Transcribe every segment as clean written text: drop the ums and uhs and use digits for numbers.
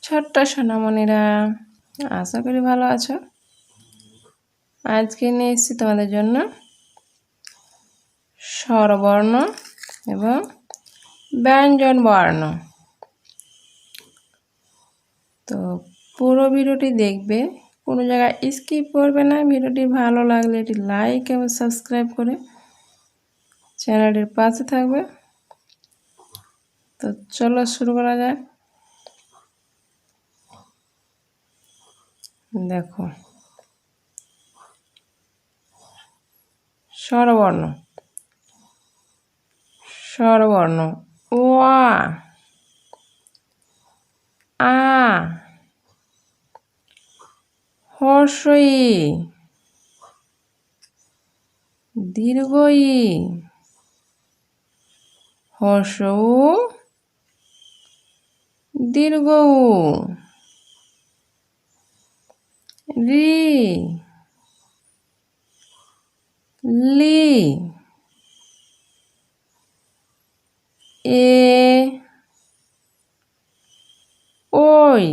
ছোট্ট সোনামণিরা, আশা করি ভালো আছো। আজকে নিয়ে এসেছি তোমাদের জন্য স্বরবর্ণ এবং ব্যঞ্জন বর্ণ। তো পুরো ভিডিওটি দেখবে, কোনো জায়গায় স্কিপ করবে না। ভিডিওটি ভালো লাগলে এটি লাইক এবং সাবস্ক্রাইব করে চ্যানেলটির পাশে থাকবে। তো চলো শুরু করা যাক। দেখো, স্বরবর্ণ স্বরবর্ণ ওয়া, আ, হর্ষই, দীর্ঘই, হর্ষ উ, দীর্ঘ উ, রি, লি, এ, ওই,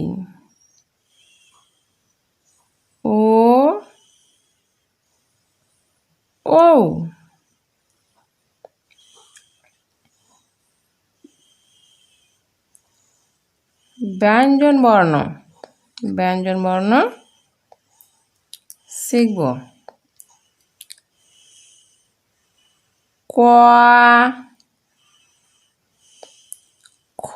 ও, ও। ব্যঞ্জন বর্ণ শিখব। ক, খ,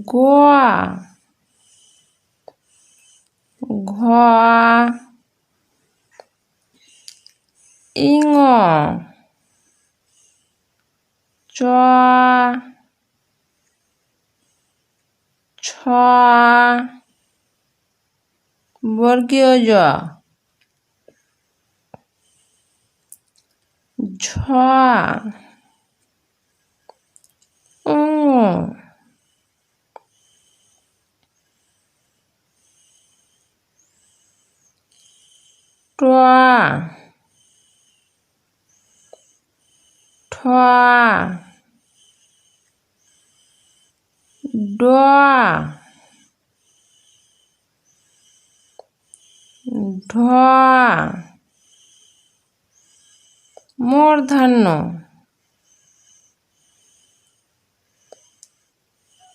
গ, ঘ, ইঙ, চ, ছ, বর্গীয় জ, ঝ, উ, ট, ঠ, ড, ঢ, মূর্ধন্য,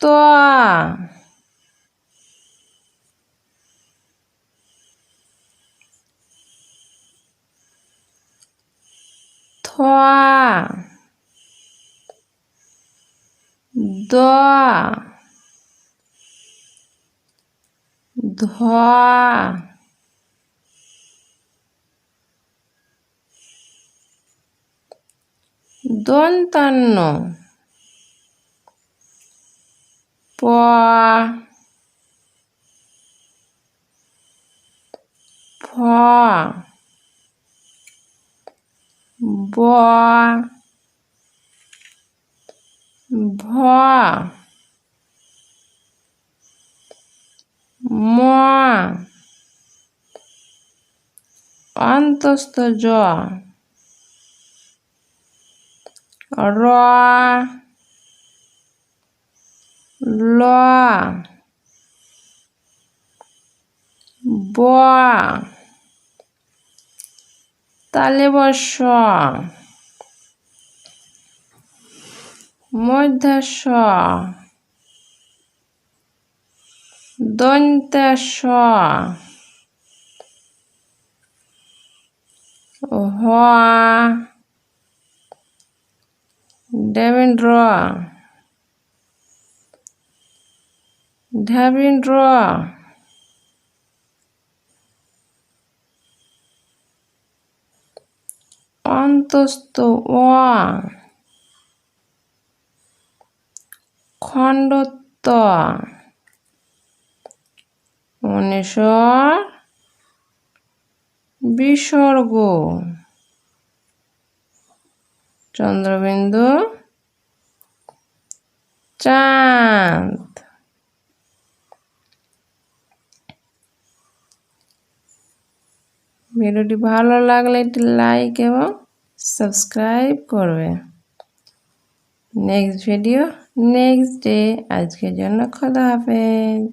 ত, থ, দ, ধ, দন্তান্ন, প, ফ, ব, ভ, ম, অন্তস্থ জ, র, ল, ব, তালব্য শ, মূর্ধন্য ষ, দন্ত্য স, হ, ডেভিন্দ্র, ঢেভিন্দ্র, অন্তস্থ অ, খণ্ডত্ব, অনিশ্বর, বিসর্গ, চন্দ্রবিন্দু, চাঁদ। ভিডিওটি ভালো লাগলে একটি লাইক এবং সাবস্ক্রাইব করবে। Next video next day. আজকের জন্য খোদা হাফেজ।